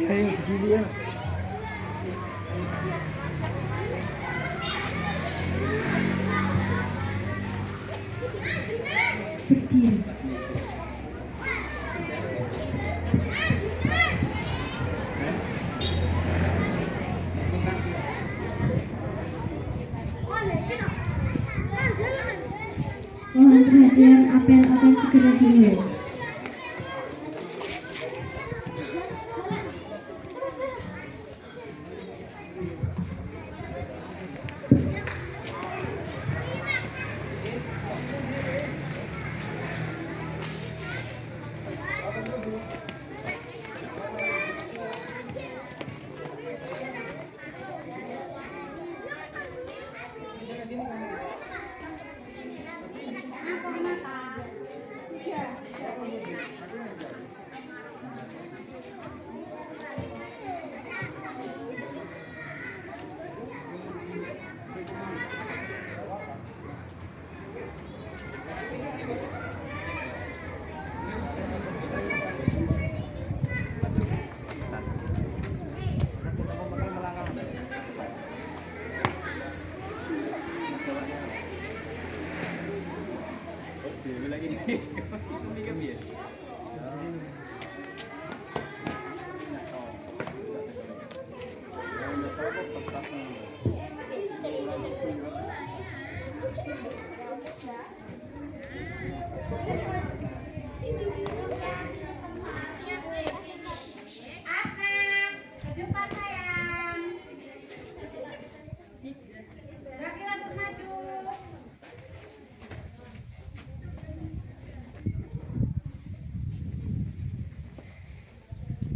Ayo begini ya. Berdiri. Mohon perhatian, apel akan segera dimulai.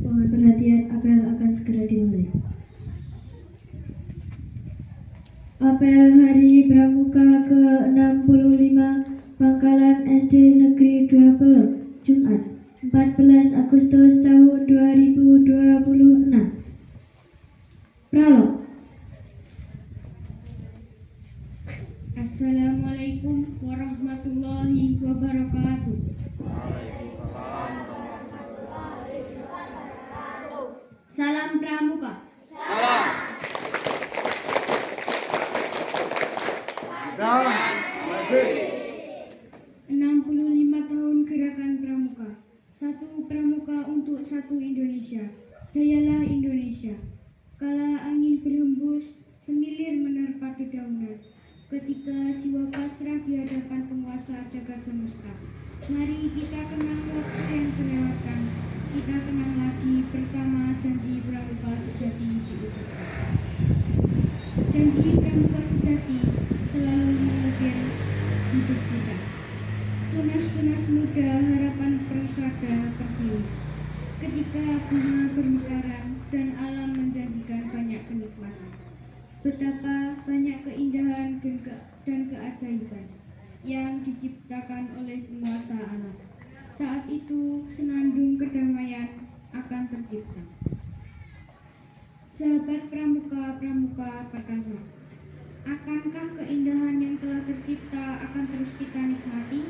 Mohon perhatian, apel akan segera dimulai. Apel Hari Pramuka ke-65 Pangkalan SD Negeri 2 Pelok, Jumat 14 Agustus tahun 2026. Prolog. Assalamualaikum warahmatullahi wabarakatuh. Salam Pramuka. Salam. 65 tahun Gerakan Pramuka. Satu Pramuka untuk satu Indonesia. Jayalah Indonesia. Kala angin berhembus, semilir menerpa dedaunan. Ketika jiwa pasrah di hadapan penguasa jagat semesta. Mari kita kenang waktu yang terlewatkan. Kita kenang lagi pertama janji Pramuka sejati diucapkan. Janji Pramuka sejati selalu mengukir hidup kita. Tunas-tunas muda harapan persada tertiup. Ketika bunga bermekaran dan alam menjanjikan banyak kenikmatan. Betapa banyak keindahan dan keajaiban yang diciptakan oleh penguasa alam. Saat itu senandung kedamaian akan tercipta. Sahabat pramuka perkasa, akankah keindahan yang telah tercipta akan terus kita nikmati?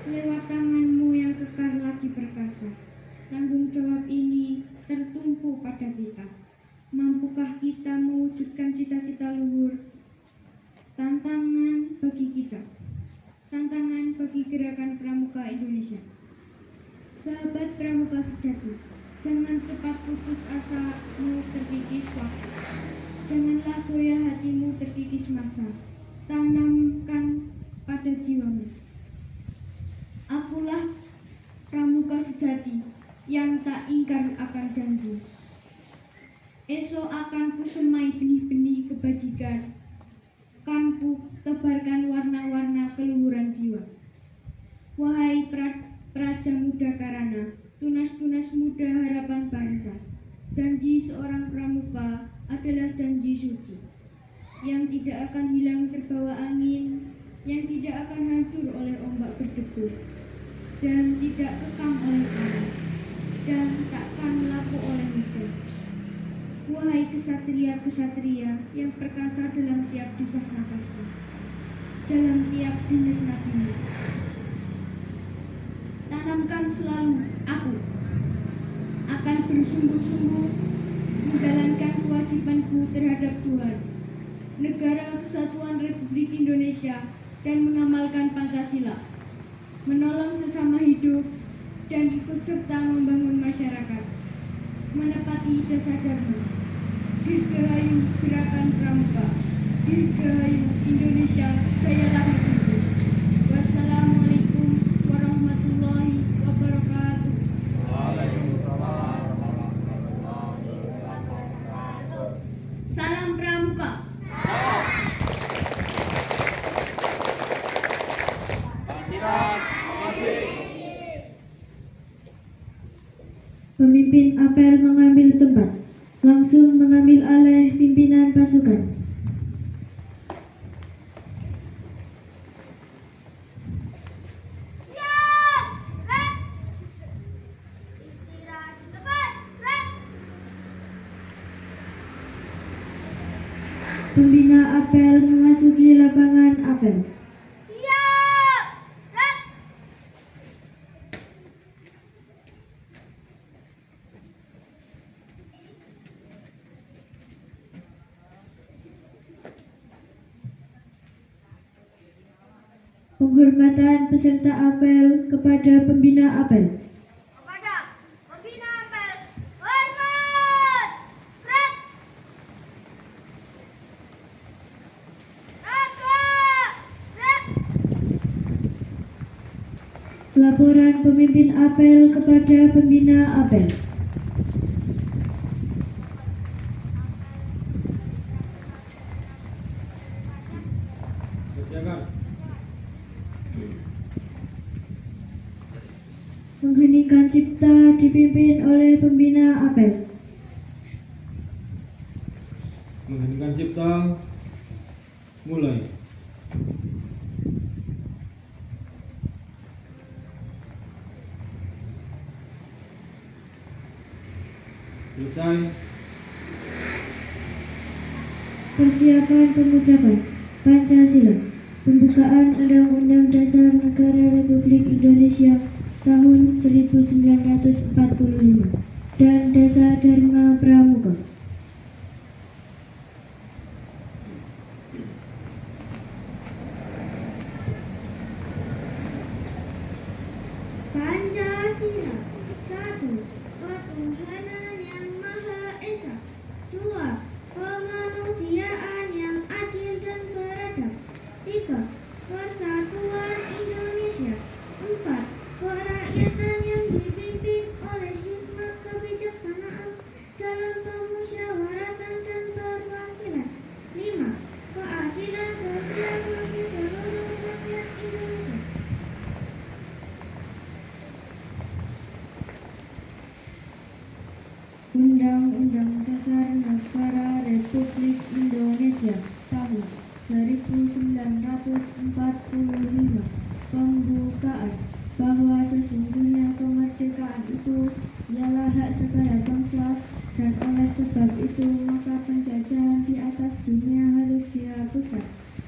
Lewat tanganmu yang kekar lagi perkasa, tanggung jawab ini tertumpu pada kita. Mampukah kita mewujudkan cita-cita luhur? Tantangan bagi kita. Tantangan bagi Gerakan Pramuka Indonesia. Sahabat pramuka sejati, jangan cepat putus asamu terkikis waktu. Janganlah goyah hatimu terkikis masa. Tanamkan pada jiwamu. Akulah pramuka sejati yang tak ingkar akan janji. Esok akan kusemai benih-benih kebajikan. Kan ku tebarkan warna-warna keluhuran jiwa. Wahai praja muda karana, tunas-tunas muda harapan bangsa, janji seorang pramuka adalah janji suci, yang tidak akan hilang terbawa angin, yang tidak akan hancur oleh ombak berdebur, dan tidak kekang oleh panas, dan takkan lapuk oleh hujan. Wahai kesatria-kesatria yang perkasa dalam tiap desah nafasmu, dalam tiap denyut nadimu, tanamkan selalu aku akan bersungguh-sungguh menjalankan kewajibanku terhadap Tuhan, Negara Kesatuan Republik Indonesia, dan mengamalkan Pancasila, menolong sesama hidup, dan ikut serta membangun masyarakat, menepati dasar Dharma. Dirgahayu Gerakan Pramuka, Dirgahayu Indonesia, Jayalah Republik. Wassalamualaikum warahmatullahi wabarakatuh. Salam Pramuka. Pemimpin apel mengambil tempat. Langsung mengambil alih pimpinan pasukan. Pembina apel memasuki lapangan apel. Penghormatan peserta apel kepada pembina apel. Kepada pembina apel, hormat! Red! Tegak! Red! Laporan pemimpin apel kepada pembina apel. Kerjakan. Mengheningkan cipta dipimpin oleh pembina apel. Mengheningkan cipta. Mulai. Selesai. Persiapan pengucapan Pancasila. Pembukaan Undang-Undang Dasar Negara Republik Indonesia tahun 1945 dan Dasar Dharma Pramuka. Pancasila. 1. Ketuhanan yang Maha Esa. 2. Kemanusiaan yang adil dan beradab. 3. Persatuan Indonesia. 4. Kerakyatan yang dipimpin oleh hikmat kebijaksanaan dalam pemusyawaratan dan perwakilan. 5. Keadilan sosial bagi seluruh rakyat Indonesia. Undang-Undang Dasar Negara Republik Indonesia tahun 1945. Pembukaan bahwa sesungguhnya kemerdekaan itu ialah hak segala bangsa, dan oleh sebab itu maka penjajahan di atas dunia harus dihapuskan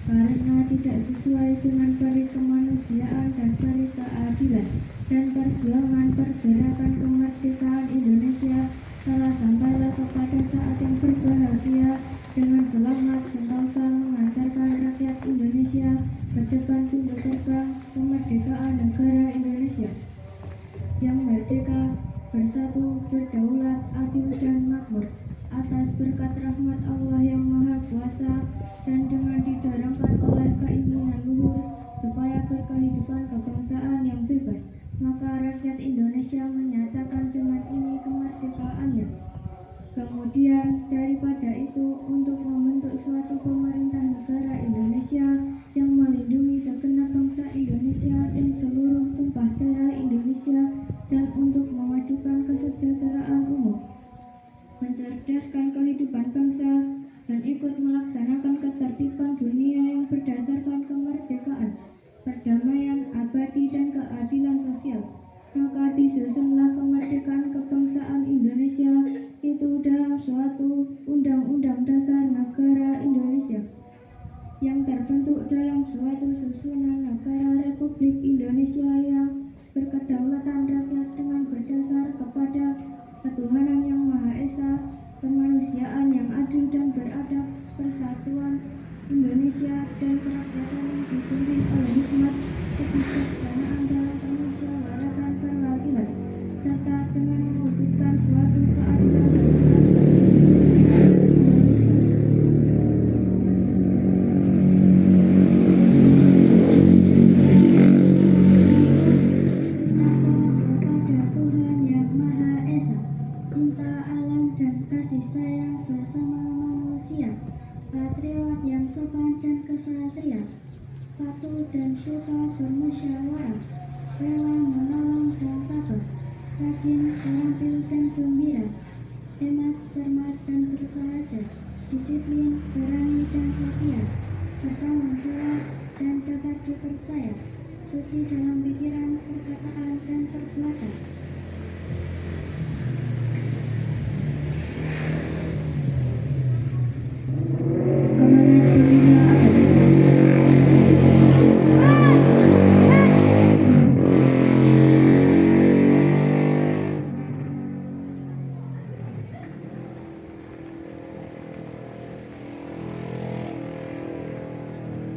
karena tidak sesuai dengan peri kemanusiaan dan peri keadilan, dan perjuangan pergerakan kemerdekaan Indonesia telah sampailah kepada saat yang berbahagia dengan selamat sentosa mengantarkan rakyat Indonesia ke depan pintu gerbang kemerdekaan negara Indonesia yang merdeka, bersatu, berdaulat, adil dan makmur atas berkat rahmat Allah yang Maha Kuasa, dan dengan didorongkan oleh keinginan luhur supaya berkehidupan kebangsaan yang bebas, maka rakyat Indonesia menyatakan dengan ini kemerdekaannya. Kemudian daripada itu, untuk membentuk suatu pemerintah negara Indonesia yang melindungi segenap bangsa Indonesia dan seluruh tumpah darah Indonesia, dan untuk memajukan kesejahteraan umum, mencerdaskan kehidupan bangsa, dan ikut melaksanakan ketertiban dunia yang berdasarkan kemerdekaan, perdamaian abadi dan keadilan sosial. Maka disusunlah kemerdekaan kebangsaan Indonesia itu dalam suatu Undang-Undang Dasar Negara Indonesia yang terbentuk dalam suatu susunan negara Republik Indonesia yang berkedaulatan rakyat dengan berdasar kepada adil dan beradab, persatuan Indonesia dan kerakyatan yang dipimpin oleh hikmat, kebijaksanaan dalam permusyawaratan perwakilan, serta dengan mewujudkan suatu keadilan sosial bagi seluruh rakyat Indonesia. Sayang sesama manusia, patriot yang sopan dan kesatria, patuh dan suka bermusyawarah, rela menolong dan tabah, rajin, terampil dan gembira, hemat, cermat dan bersahaja, disiplin, berani dan setia, bertanggung jawab dan dapat dipercaya, suci dalam pikiran, perkataan dan perbuatan.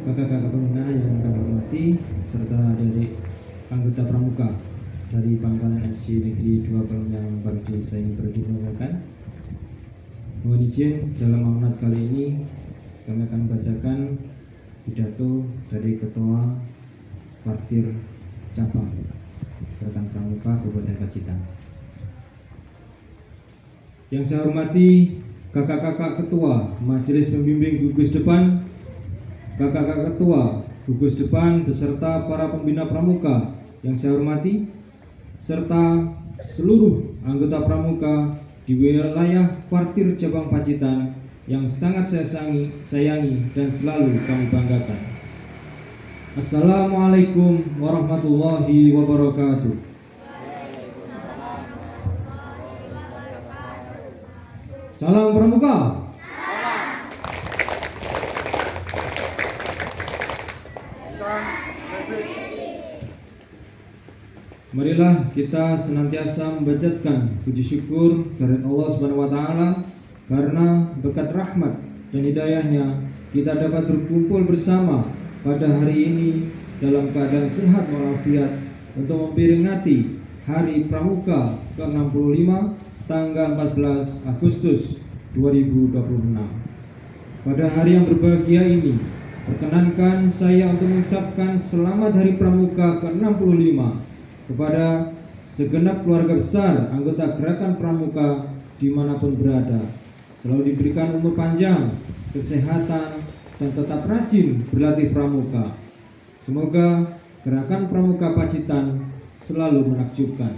Kakak-kakak pembina yang kami hormati serta adik-adik anggota pramuka dari Pangkalan SC Negeri 2 Palembang yang baru saya perkenalkan. Mohon izin dalam amanat kali ini kami akan membacakan pidato dari Ketua Partir Cabang Gerakan Pramuka Kabupaten Pacitan. Yang saya hormati kakak-kakak ketua Majelis Pembimbing Gugus Depan, kakak-kakak ketua gugus depan beserta para pembina pramuka yang saya hormati, serta seluruh anggota pramuka di wilayah Partir Cabang Pacitan yang sangat saya sayangi dan selalu kami banggakan. Assalamualaikum warahmatullahi wabarakatuh. Salam pramuka. Marilah kita senantiasa mempanjatkan puji syukur kehadirat Allah Subhanahu wa taala karena berkat rahmat dan hidayahnya kita dapat berkumpul bersama pada hari ini dalam keadaan sehat walafiat untuk memperingati Hari Pramuka ke-65 tanggal 14 Agustus 2026. Pada hari yang berbahagia ini, perkenankan saya untuk mengucapkan selamat Hari Pramuka ke-65 kepada segenap keluarga besar anggota Gerakan Pramuka dimanapun berada. Selalu diberikan umur panjang, kesehatan, dan tetap rajin berlatih pramuka. Semoga Gerakan Pramuka Pacitan selalu menakjubkan.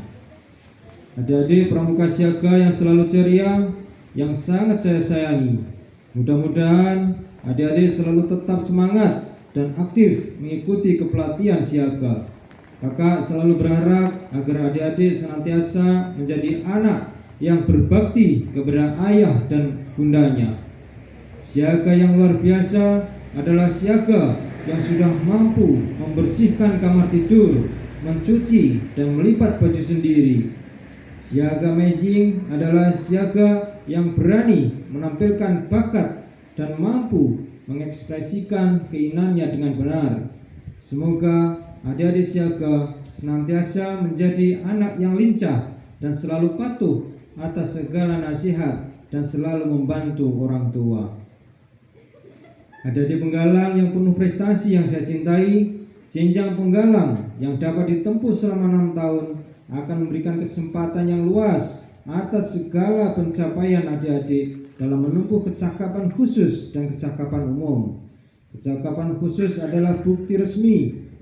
Adik-adik pramuka siaga yang selalu ceria, yang sangat saya sayangi, mudah-mudahan adik-adik selalu tetap semangat dan aktif mengikuti kepelatihan siaga. Kakak selalu berharap agar adik-adik senantiasa menjadi anak yang berbakti kepada ayah dan bundanya. Siaga yang luar biasa adalah siaga yang sudah mampu membersihkan kamar tidur, mencuci dan melipat baju sendiri. Siaga amazing adalah siaga yang berani menampilkan bakat dan mampu mengekspresikan keinginannya dengan benar. Semoga adik-adik siaga senantiasa menjadi anak yang lincah dan selalu patuh atas segala nasihat dan selalu membantu orang tua. Adik-adik penggalang yang penuh prestasi yang saya cintai, jenjang penggalang yang dapat ditempuh selama 6 tahun akan memberikan kesempatan yang luas atas segala pencapaian adik-adik dalam menempuh kecakapan khusus dan kecakapan umum. Kecakapan khusus adalah bukti resmi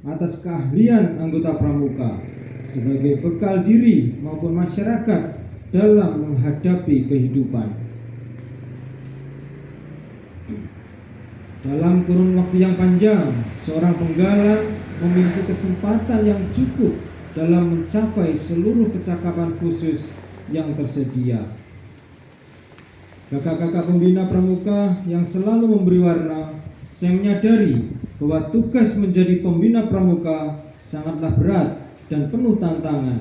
atas keahlian anggota pramuka sebagai bekal diri maupun masyarakat dalam menghadapi kehidupan. Dalam kurun waktu yang panjang, seorang penggalang memiliki kesempatan yang cukup dalam mencapai seluruh kecakapan khusus yang tersedia. Kakak-kakak pembina pramuka yang selalu memberi warna, saya menyadari bahwa tugas menjadi pembina pramuka sangatlah berat dan penuh tantangan.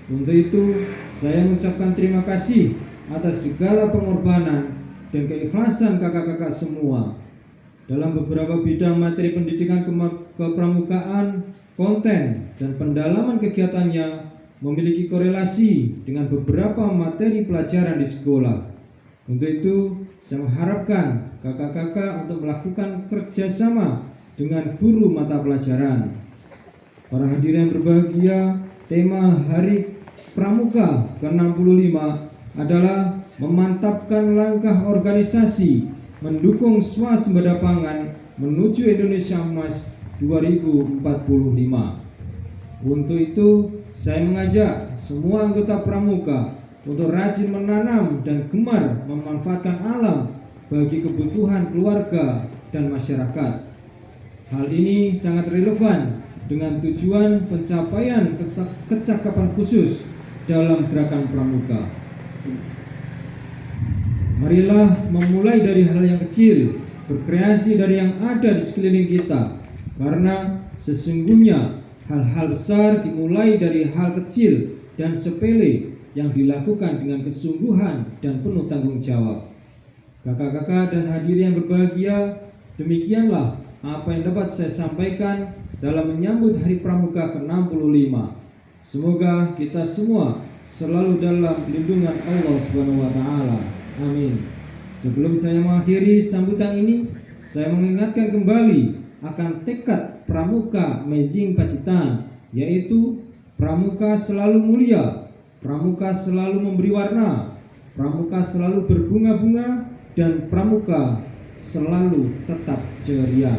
Untuk itu, saya mengucapkan terima kasih atas segala pengorbanan dan keikhlasan kakak-kakak semua. Dalam beberapa bidang materi pendidikan kepramukaan, konten dan pendalaman kegiatannya memiliki korelasi dengan beberapa materi pelajaran di sekolah. Untuk itu, saya mengharapkan kakak-kakak untuk melakukan kerjasama dengan guru mata pelajaran. Para hadirin berbahagia, tema Hari Pramuka ke-65 adalah memantapkan langkah organisasi mendukung swasembada pangan menuju Indonesia Emas 2045. Untuk itu, saya mengajak semua anggota Pramuka untuk rajin menanam dan gemar memanfaatkan alam bagi kebutuhan keluarga dan masyarakat. Hal ini sangat relevan dengan tujuan pencapaian kecakapan khusus dalam gerakan Pramuka. Marilah memulai dari hal yang kecil, berkreasi dari yang ada di sekeliling kita, karena sesungguhnya hal-hal besar dimulai dari hal kecil dan sepele yang dilakukan dengan kesungguhan dan penuh tanggung jawab. Kakak-kakak dan hadirin yang berbahagia, demikianlah apa yang dapat saya sampaikan dalam menyambut Hari Pramuka ke-65. Semoga kita semua selalu dalam lindungan Allah Subhanahu wa taala. Amin. Sebelum saya mengakhiri sambutan ini, saya mengingatkan kembali akan tekad Pramuka Amazing Pacitan, yaitu Pramuka selalu mulia, Pramuka selalu memberi warna, Pramuka selalu berbunga-bunga, dan Pramuka selalu tetap ceria.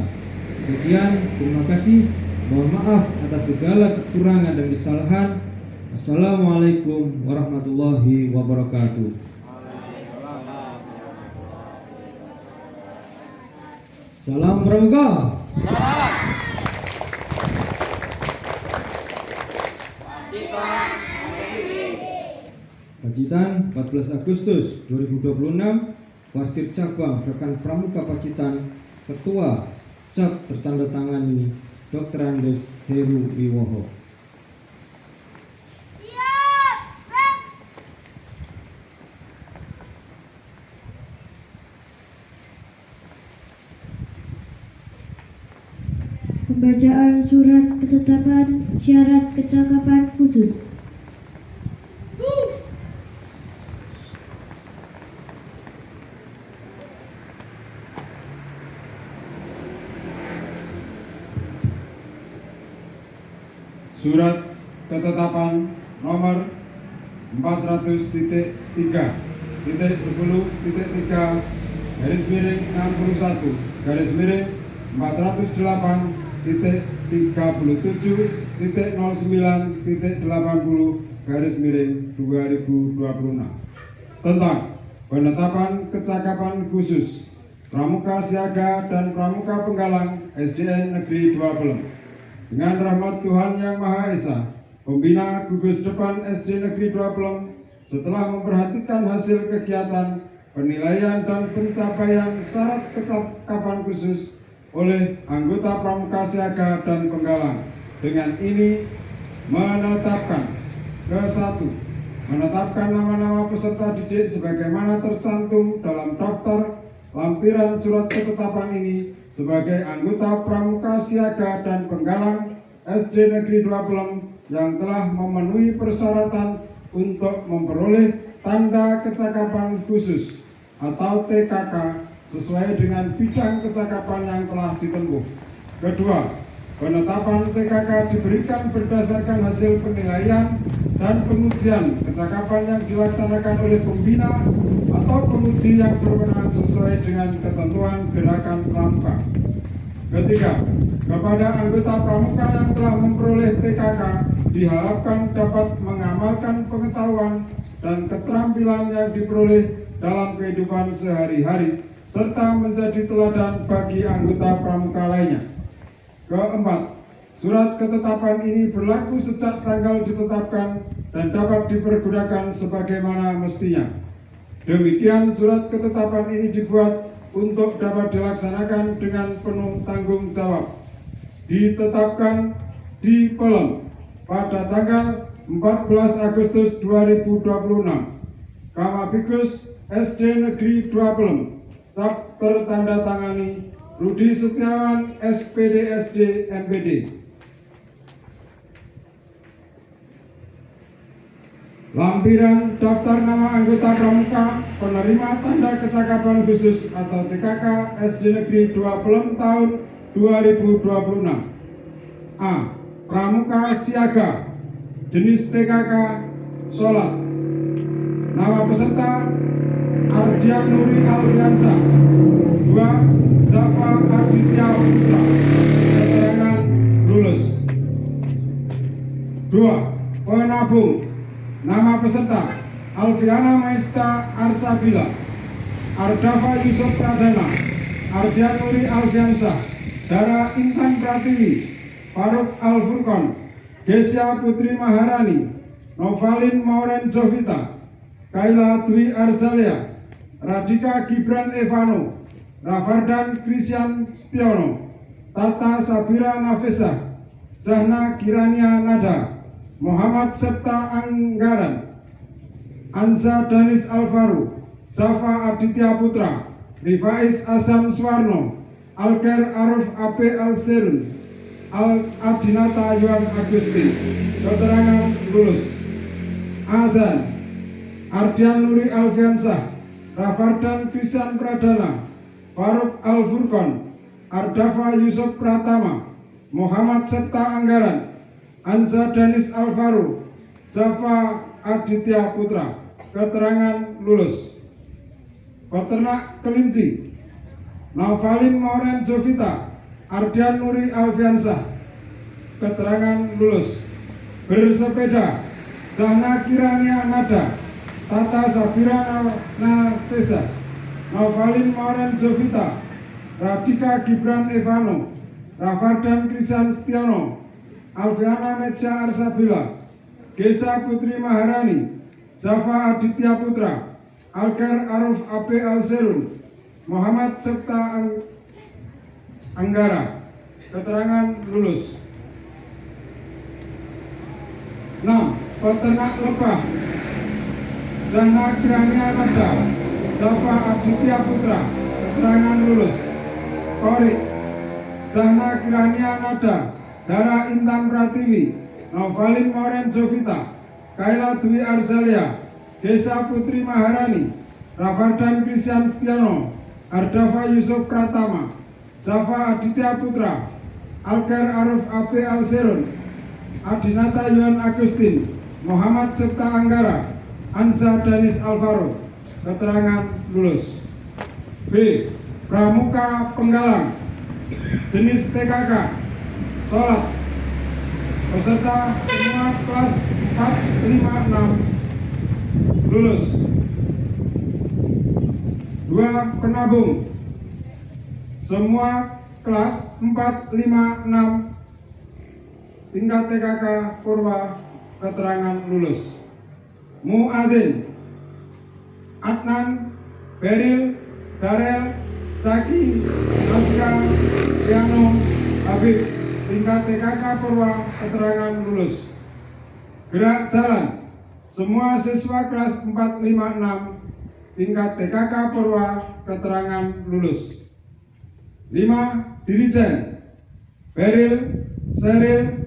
Sekian, terima kasih. Mohon maaf atas segala kekurangan dan kesalahan. Assalamualaikum warahmatullahi wabarakatuh. Salam Pramuka. Pacitan, 14 Agustus 2026, Kuartir Cabang Rekan Pramuka Pacitan, Ketua Cap tertandatangani Dr. Andes Heru Wiwoho. Pembacaan surat ketetapan syarat kecakapan khusus. Surat ketetapan nomor 400.1-461-437.09/2026 tentang penetapan kecakapan khusus Pramuka Siaga dan Pramuka Penggalang SDN Negeri 2 Pelem. Dengan rahmat Tuhan Yang Maha Esa, Pembina Gugus Depan SD Negeri 2 Pelem setelah memperhatikan hasil kegiatan, penilaian dan pencapaian syarat kecakapan khusus oleh anggota Pramuka Siaga dan Penggalang, dengan ini menetapkan ke-1, menetapkan nama-nama peserta didik sebagaimana tercantum dalam daftar lampiran surat ketetapan ini sebagai anggota Pramuka Siaga dan Penggalang SD Negeri 2 Pelem yang telah memenuhi persyaratan untuk memperoleh tanda kecakapan khusus atau TKK sesuai dengan bidang kecakapan yang telah ditempuh. Kedua, penetapan TKK diberikan berdasarkan hasil penilaian dan pengujian kecakapan yang dilaksanakan oleh pembina atau penguji yang berwenang sesuai dengan ketentuan gerakan Pramuka. Ketiga, kepada anggota Pramuka yang telah memperoleh TKK diharapkan dapat mengamalkan pengetahuan dan keterampilan yang diperoleh dalam kehidupan sehari-hari serta menjadi teladan bagi anggota Pramuka lainnya. Keempat, surat ketetapan ini berlaku sejak tanggal ditetapkan dan dapat dipergunakan sebagaimana mestinya. Demikian surat ketetapan ini dibuat untuk dapat dilaksanakan dengan penuh tanggung jawab. Ditetapkan di Pelem pada tanggal 14 Agustus 2026. Kamabikus SD Negeri 2 Pelem. Cap tertandatangani Rudi Setiawan, SPD SD MPD. Lampiran daftar nama anggota pramuka penerima tanda kecakapan khusus atau TKK SD Negeri 2 Pelem tahun 2026. A. Pramuka Siaga, jenis TKK Sholat. Nama peserta Ardian Nuri Alfiansa. 2. Zafa Aditya Putra. Keterangan lulus. 2. Penabung. Nama peserta Alfiana Maista Arsabila, Ardafa Yusuf Pradana, Ardian Nuri Alfiansa, Dara Intan Pratiwi, Faruk Al-Furqon, Gesya Putri Maharani, Novalin Mauren Jovita, Kaila Dwi Arzalia, Radika Gibran Evano, Rafardan Christian Stiono, Tata Sabira Nafisa, Zahna Kirania Nada, Muhammad Septa Anggaran, Ansa Danis Alvaro, Zafa Aditya Putra, Rifais Asam Swarno, Alker Aruf AP Al-Serun, Adinata Yuan Agustin. Keterangan lulus. Adzan Ardian Nuri Alfiansa, Rafardan Christian Pradana, Faruk Al-Furqon, Ardafa Yusuf Pratama, Muhammad Septa Anggaran, Ansa Danis Alvaro, Zafa Aditya Putra. Keterangan lulus. Peternak kelinci Novalin Mauren Jovita, Ardian Nuri Alfiansa. Keterangan lulus. Bersepeda Zahna Kirania Nada, Tata Sabira Nafisa, Novalin Mauren Jovita, Radika Gibran Evano, Rafardan Christian Stiono, Alfiana Medsya Arsabila, Gesya Putri Maharani, Zafa Aditya Putra, Alker Aruf AP Al-Serun, Muhammad Septa Anggara. Keterangan lulus. 6. Peternak lebah Zahna Kirania Nada, Zafa Aditya Putra. Keterangan lulus. Korik Zahna Kirania Nada, Dara Intan Pratiwi, Novalin Mauren Jovita, Kaila Dwi Arzalia, Gesya Putri Maharani, Rafardan Christian Stiono, Ardafa Yusuf Pratama, Zafa Aditya Putra, Alker Aruf AP Al-Serun, Adinata Yuan Agustin, Muhammad Septa Anggara, Ansa Danis Alvaro. Keterangan lulus. B. Pramuka Penggalang, jenis TKK Sholat. Peserta semua kelas 4, 5, 6 lulus. 2. Penabung semua kelas 4, 5, 6 tingkat TKK Purwa. Keterangan lulus. Muadzin Adnan, Beril, Darel, Saki, Aska, Piano, Habib. Tingkat TKK Purwa. Keterangan lulus. Gerak jalan semua siswa kelas 4, 5, 6 tingkat TKK Purwa. Keterangan lulus. 5. Dirijen Beril, Seril,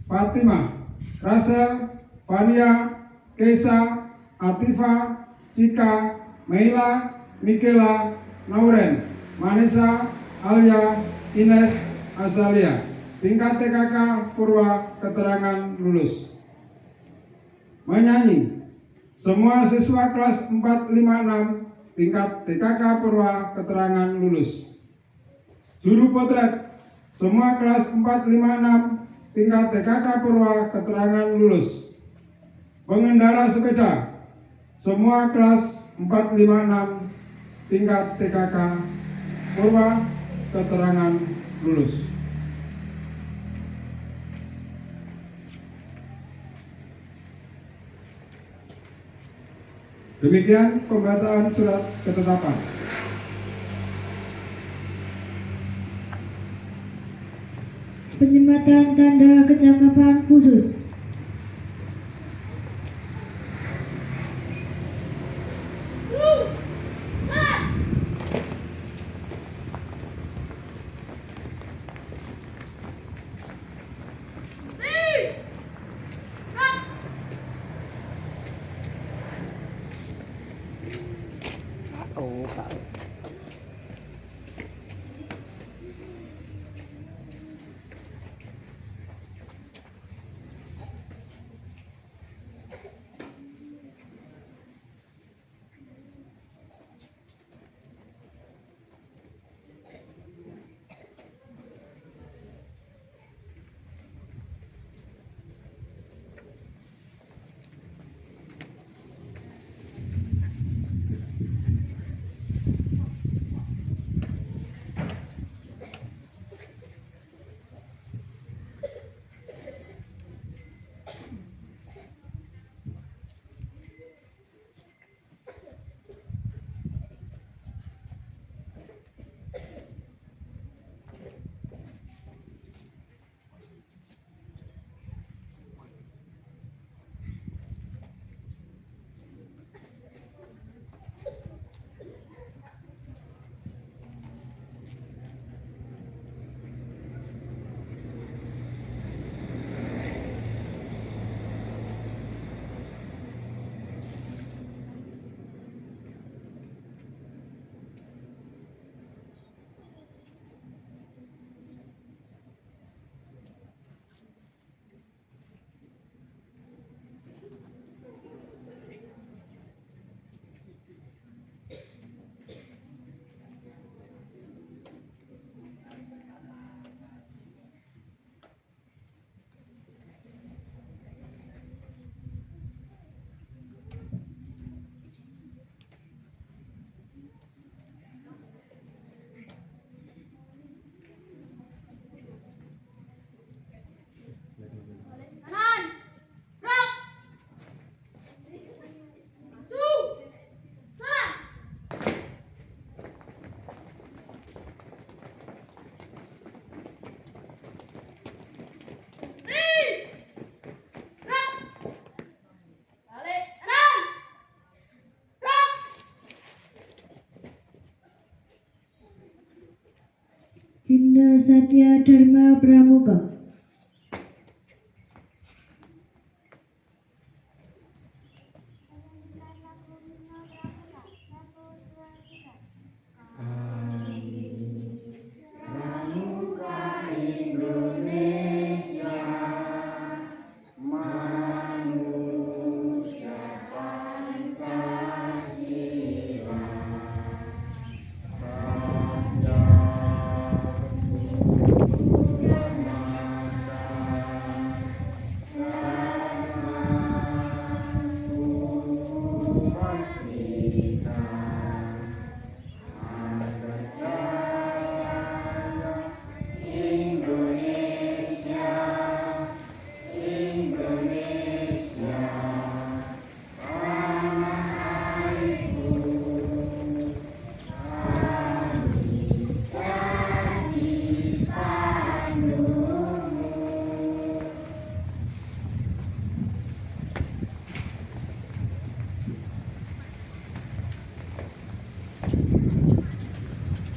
Fatimah, Rasel, Fania, Keisa, Atifa, Cika, Meila, Mikela, Nauren, Manisa, Alia, Ines, Azalia. Tingkat TKK Purwa. Keterangan lulus. Menyanyi semua siswa kelas 4, 5, 6 tingkat TKK Purwa. Keterangan lulus. Juru potret semua kelas 4, 5, 6 tingkat TKK Purwa. Keterangan lulus. Pengendara sepeda semua kelas 4, 5, 6 tingkat TKK Purwa. Keterangan lulus. Demikian pembacaan surat ketetapan. Penyematan tanda kecakapan khusus. Himne Satya Dharma Pramuka.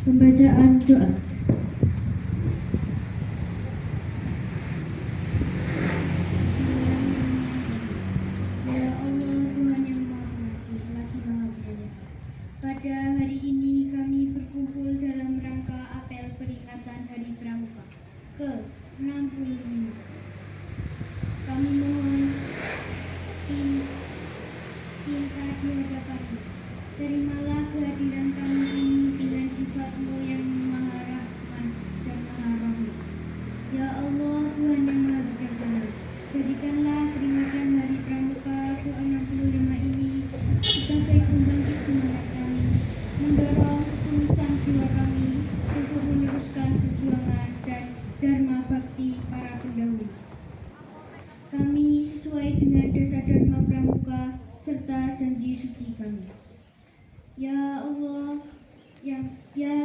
Pembacaan doa. Ya Allah, Tuhan yang Maha Pengasih, lagi Maha Penyayang. Pada hari ini kami berkumpul dalam rangka apel peringatan Hari Pramuka ke-65. Kami mohon pinta di hadapan-Mu. Terimalah kehadiran kami ini dengan sifat-Mu yang Maha Rahman dan Maha Rahim. Ya Allah, Tuhan yang Maha Bijaksana, jadikanlah peringatan Hari Pramuka ke-65 ini sebagai pembangkit semangat kami, mendorong ketulusan jiwa kami untuk meneruskan perjuangan dan dharma bakti para pendahulu. Kami sesuai dengan dasar Dharma Pramuka serta janji suci kami. Ya Allah, ya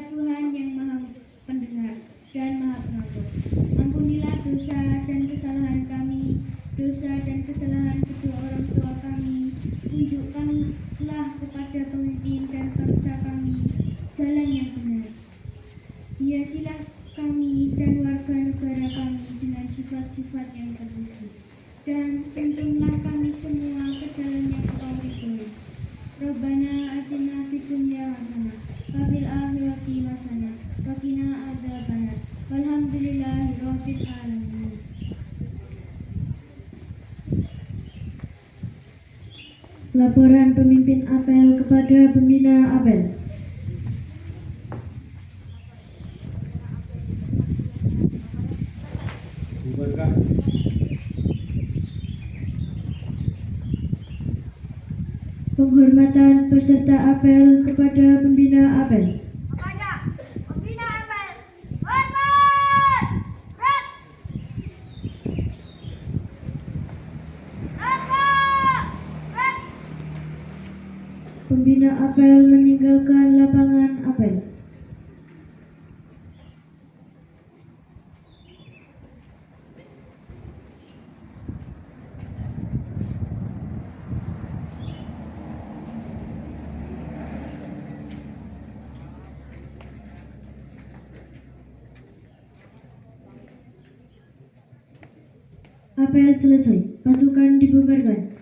Tuhan yang Maha Pendengar dan Maha Pengampun, ampunilah dosa dan kesalahan kami, dosa dan kesalahan kedua orang tua kami. Tunjukkanlah kepada pemimpin dan bangsa kami jalan yang benar. Hiasilah kami dan warga negara kami dengan sifat-sifat yang terpuji, dan tuntunlah kami semua ke jalan yang Kau ridhoi. Rabbana atina fid dunya hasanah Laporan pemimpin apel kepada pembina apel. Bubarkan. Penghormatan peserta apel kepada pembina apel. Kepada pembina apel, hormat! Red! Rapat! Red! Pembina apel meninggalkan lapangan apel. Apel selesai, pasukan dibubarkan.